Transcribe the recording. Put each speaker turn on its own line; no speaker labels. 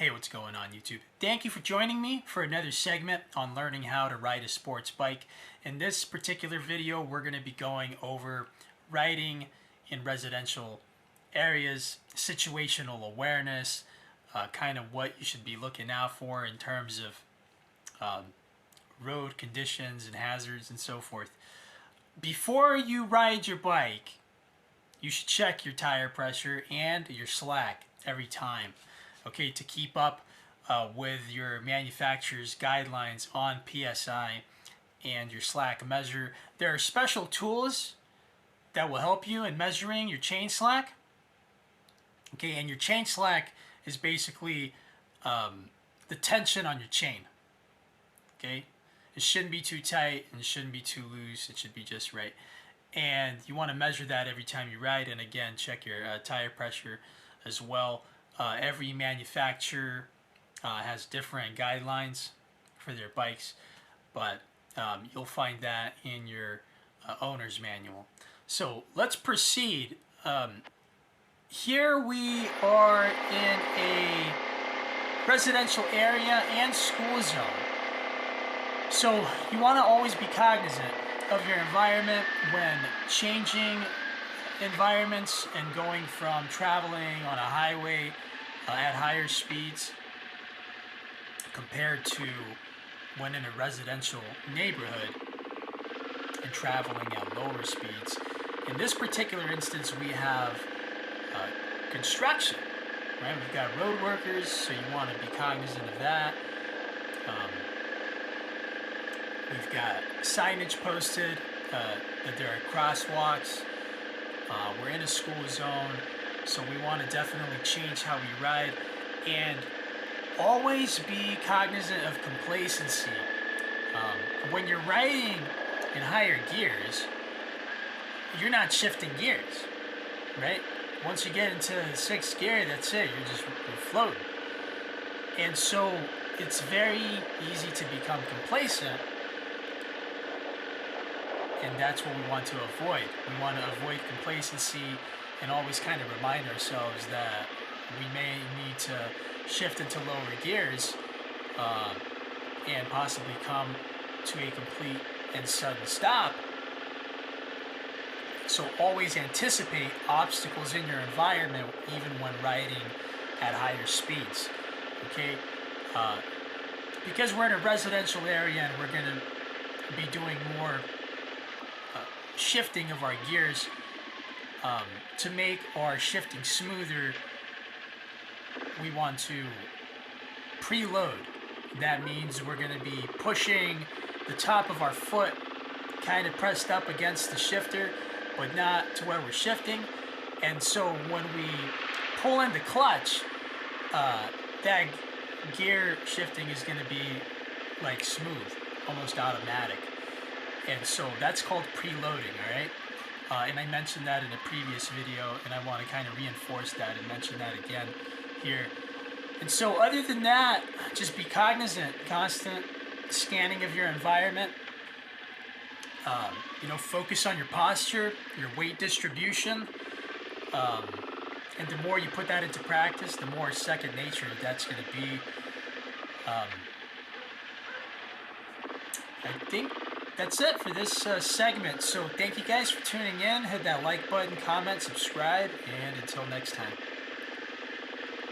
Hey, what's going on YouTube? Thank you for joining me for another segment on learning how to ride a sports bike. In this particular video, we're going to be going over riding in residential areas, situational awareness, kind of what you should be looking out for in terms of road conditions and hazards and so forth. Before you ride your bike, you should check your tire pressure and your slack every time. Okay, to keep up with your manufacturer's guidelines on PSI and your slack measure. There are special tools that will help you in measuring your chain slack. Okay, and your chain slack is basically the tension on your chain. Okay, it shouldn't be too tight and it shouldn't be too loose. It should be just right. And you want to measure that every time you ride. And again, check your tire pressure as well. Every manufacturer has different guidelines for their bikes, but you'll find that in your owner's manual. So let's proceed. Here we are in a residential area and school zone. So you want to always be cognizant of your environment when changing environments and going from traveling on a highway at higher speeds compared to when in a residential neighborhood and traveling at lower speeds. In this particular instance, we have construction, right? We've got road workers, so you want to be cognizant of that. We've got signage posted that there are crosswalks. We're in a school zone, so we want to definitely change how we ride and always be cognizant of complacency. When you're riding in higher gears, you're not shifting gears, right? Once you get into sixth gear, that's it. You're floating. And so it's very easy to become complacent. And that's what we want to avoid. We want to avoid complacency and always kind of remind ourselves that we may need to shift into lower gears and possibly come to a complete and sudden stop. So always anticipate obstacles in your environment even when riding at higher speeds. Okay? Because we're in a residential area and we're going to be doing more shifting of our gears to make our shifting smoother, we want to preload. That means we're going to be pushing the top of our foot kind of pressed up against the shifter, but not to where we're shifting. And so when we pull in the clutch, that gear shifting is going to be like smooth, almost automatic. And so that's called preloading, all right? And I mentioned that in a previous video, and I want to kind of reinforce that and mention that again here. And so other than that, just be cognizant, constant scanning of your environment. Focus on your posture, your weight distribution. And the more you put that into practice, the more second nature that's going to be. I think that's it for this segment. So thank you guys for tuning in. Hit that like button, comment, subscribe, and until next time.